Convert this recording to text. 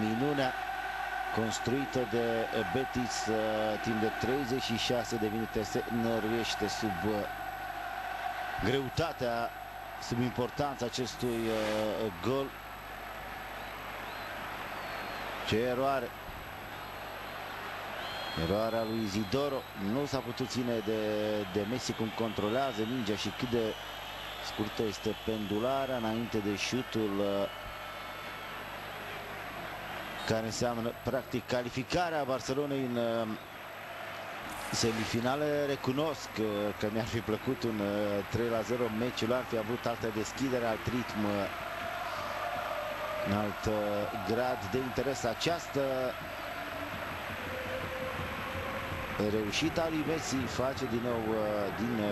minunea construită de Betis timp de 36 de minute se înăruiește sub greutatea, sub importanța acestui gol. Ce eroare! Eroarea lui Isidoro, nu s-a putut ține de Messi cum controlează mingea și cât de scurtă este pendularea înainte de șutul care înseamnă practic calificarea Barcelonei în semifinale. Recunosc că mi-ar fi plăcut un 3-0 meciul, ar fi avut altă deschidere, alt ritm, în alt grad de interes. Această reușită a lui Messi face din nou din